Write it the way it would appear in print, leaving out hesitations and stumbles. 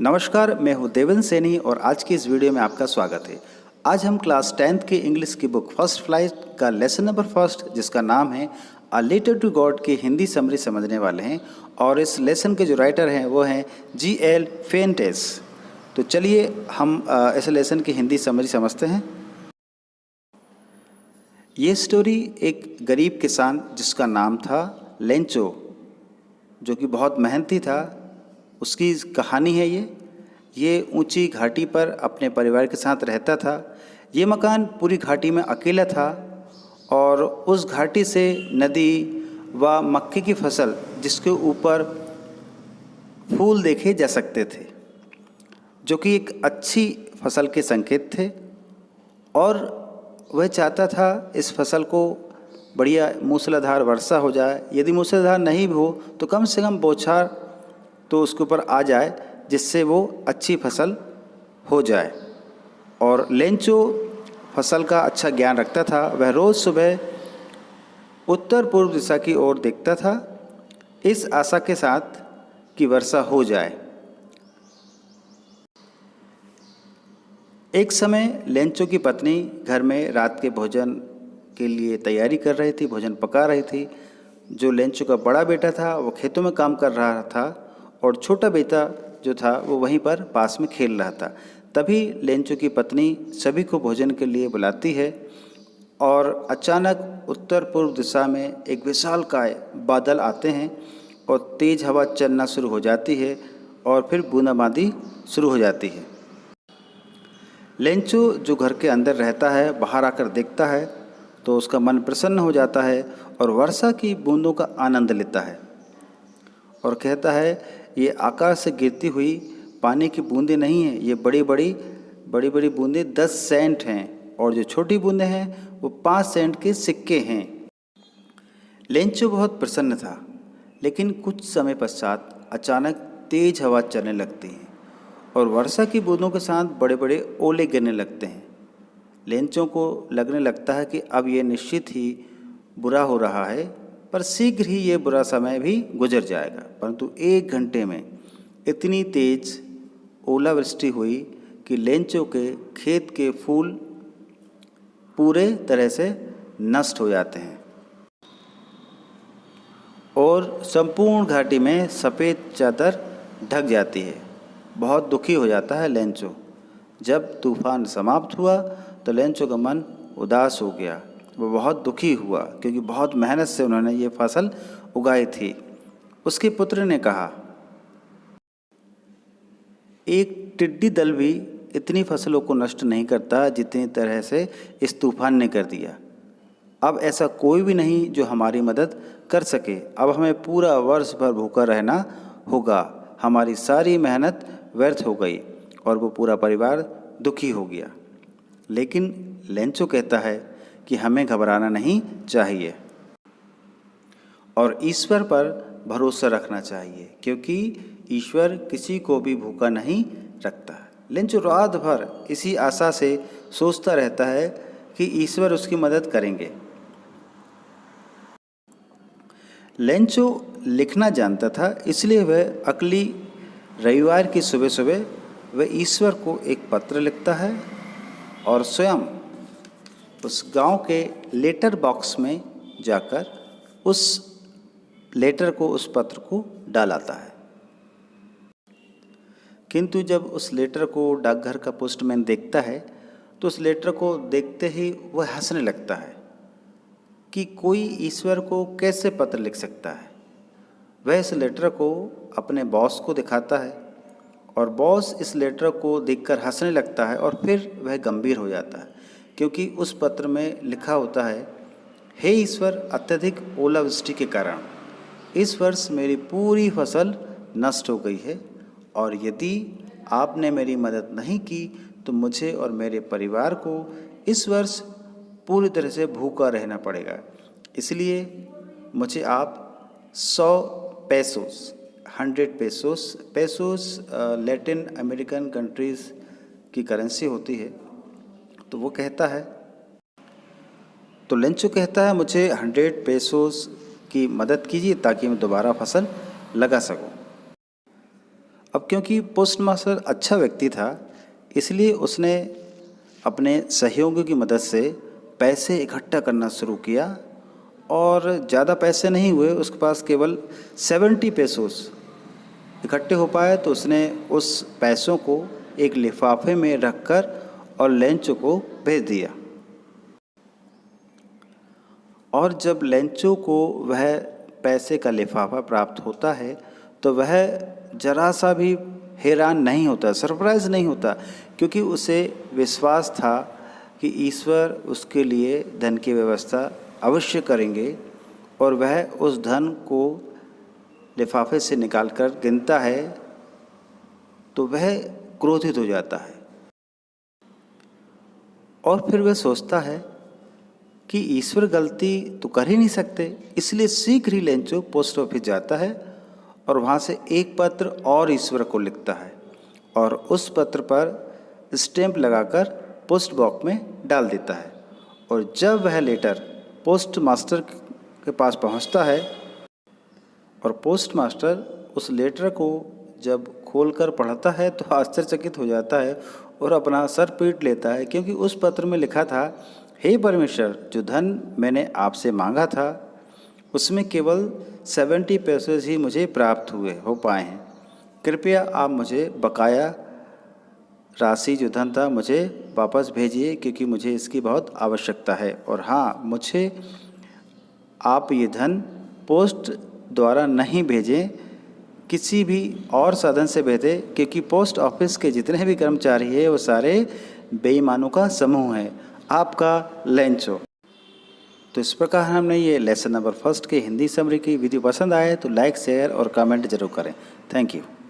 नमस्कार, मैं हूँ देवेंद्र सैनी और आज की इस वीडियो में आपका स्वागत है। आज हम क्लास 10th की इंग्लिश की बुक फर्स्ट फ्लाइट का लेसन नंबर फर्स्ट, जिसका नाम है अ लेटर टू गॉड, की हिंदी समरी समझने वाले हैं। और इस लेसन के जो राइटर हैं वो हैं G.L. फेंटेस। तो चलिए हम इस लेसन की हिंदी समरी समझते हैं। ये स्टोरी एक गरीब किसान जिसका नाम था लेंचो, जो कि बहुत मेहनती था, उसकी कहानी है ये ऊंची घाटी पर अपने परिवार के साथ रहता था। ये मकान पूरी घाटी में अकेला था और उस घाटी से नदी व मक्के की फसल, जिसके ऊपर फूल देखे जा सकते थे, जो कि एक अच्छी फसल के संकेत थे। और वह चाहता था इस फसल को बढ़िया मूसलाधार वर्षा हो जाए। यदि मूसलाधार नहीं भी हो तो कम से कम बौछार तो उसके ऊपर आ जाए, जिससे वो अच्छी फसल हो जाए। और लेंचो फसल का अच्छा ज्ञान रखता था। वह रोज़ सुबह उत्तर पूर्व दिशा की ओर देखता था, इस आशा के साथ कि वर्षा हो जाए। एक समय लेंचो की पत्नी घर में रात के भोजन के लिए तैयारी कर रही थी, भोजन पका रही थी। जो लेंचो का बड़ा बेटा था वो खेतों में काम कर रहा था और छोटा बेटा जो था वो वहीं पर पास में खेल रहा था। तभी लेंचो की पत्नी सभी को भोजन के लिए बुलाती है और अचानक उत्तर पूर्व दिशा में एक विशालकाय बादल आते हैं और तेज़ हवा चलना शुरू हो जाती है और फिर बूंदाबांदी शुरू हो जाती है। लेंचो जो घर के अंदर रहता है, बाहर आकर देखता है तो उसका मन प्रसन्न हो जाता है और वर्षा की बूंदों का आनंद लेता है और कहता है, ये आकाश से गिरती हुई पानी की बूंदें नहीं हैं, ये बड़ी बड़ी बूंदें 10 सेंट हैं और जो छोटी बूंदें हैं वो 5 सेंट के सिक्के हैं। लेंचो बहुत प्रसन्न था, लेकिन कुछ समय पश्चात अचानक तेज हवा चलने लगती है और वर्षा की बूंदों के साथ बड़े बड़े ओले गिरने लगते हैं। लेंचो को लगने लगता है कि अब ये निश्चित ही बुरा हो रहा है, पर शीघ्र ही ये बुरा समय भी गुजर जाएगा। परंतु 1 घंटे में इतनी तेज ओलावृष्टि हुई कि लेंचो के खेत के फूल पूरे तरह से नष्ट हो जाते हैं और संपूर्ण घाटी में सफ़ेद चादर ढक जाती है। बहुत दुखी हो जाता है लेंचो। जब तूफान समाप्त हुआ तो लेंचो का मन उदास हो गया। वो बहुत दुखी हुआ क्योंकि बहुत मेहनत से उन्होंने ये फसल उगाई थी। उसके पुत्र ने कहा, एक टिड्डी दल भी इतनी फसलों को नष्ट नहीं करता जितनी तरह से इस तूफान ने कर दिया। अब ऐसा कोई भी नहीं जो हमारी मदद कर सके। अब हमें पूरा वर्ष भर भूखा रहना होगा। हमारी सारी मेहनत व्यर्थ हो गई। और वो पूरा परिवार दुखी हो गया। लेकिन लेंचो कहता है कि हमें घबराना नहीं चाहिए और ईश्वर पर भरोसा रखना चाहिए, क्योंकि ईश्वर किसी को भी भूखा नहीं रखता। लेंचो रात भर इसी आशा से सोचता रहता है कि ईश्वर उसकी मदद करेंगे। लेंचो लिखना जानता था, इसलिए वह अगली रविवार की सुबह सुबह वह ईश्वर को एक पत्र लिखता है और स्वयं उस गांव के लेटर बॉक्स में जाकर उस लेटर को, उस पत्र को डालाता है। किंतु जब उस लेटर को डाकघर का पोस्टमैन देखता है तो उस लेटर को देखते ही वह हंसने लगता है कि कोई ईश्वर को कैसे पत्र लिख सकता है। वह इस लेटर को अपने बॉस को दिखाता है और बॉस इस लेटर को देखकर हंसने लगता है और फिर वह गंभीर हो जाता है, क्योंकि उस पत्र में लिखा होता है, हे ईश्वर, अत्यधिक ओलावृष्टि के कारण इस वर्ष मेरी पूरी फसल नष्ट हो गई है और यदि आपने मेरी मदद नहीं की तो मुझे और मेरे परिवार को इस वर्ष पूरी तरह से भूखा रहना पड़ेगा। इसलिए मुझे आप 100 pesos, 100 pesos Latin American countries की करेंसी होती है। तो वो कहता है, तो लेंचो कहता है, मुझे 100 पेसोस की मदद कीजिए ताकि मैं दोबारा फसल लगा सकूं। अब क्योंकि पोस्ट मास्टर अच्छा व्यक्ति था, इसलिए उसने अपने सहयोगियों की मदद से पैसे इकट्ठा करना शुरू किया और ज़्यादा पैसे नहीं हुए, उसके पास केवल 70 पेसोस इकट्ठे हो पाए। तो उसने उस पैसों को एक लिफाफे में रखकर और लेंचो को भेज दिया। और जब लेंचो को वह पैसे का लिफाफा प्राप्त होता है तो वह जरा सा भी हैरान नहीं होता, सरप्राइज़ नहीं होता, क्योंकि उसे विश्वास था कि ईश्वर उसके लिए धन की व्यवस्था अवश्य करेंगे। और वह उस धन को लिफाफे से निकालकर गिनता है तो वह क्रोधित हो जाता है और फिर वह सोचता है कि ईश्वर गलती तो कर ही नहीं सकते। इसलिए शीघ्र ही लेंचो पोस्ट ऑफिस जाता है और वहाँ से एक पत्र और ईश्वर को लिखता है और उस पत्र पर स्टैंप लगाकर पोस्ट बॉक्स में डाल देता है। और जब वह लेटर पोस्ट मास्टर के पास पहुँचता है और पोस्ट मास्टर उस लेटर को जब खोलकर पढ़ता है तो आश्चर्यचकित हो जाता है और अपना सर पीट लेता है, क्योंकि उस पत्र में लिखा था, हे परमेश्वर, जो धन मैंने आपसे मांगा था उसमें केवल 70 पैसे ही मुझे प्राप्त हो पाए हैं। कृपया आप मुझे बकाया राशि जो धन था मुझे वापस भेजिए, क्योंकि मुझे इसकी बहुत आवश्यकता है। और हाँ, मुझे आप ये धन पोस्ट द्वारा नहीं भेजें, किसी भी और साधन से भेजें, क्योंकि पोस्ट ऑफिस के जितने भी कर्मचारी हैं वो सारे बेईमानों का समूह है। आपका लेंचो। तो इस प्रकार हमने ये लेसन नंबर 1 के हिंदी समरी की वीडियो पसंद आए तो लाइक, शेयर और कमेंट जरूर करें। Thank you.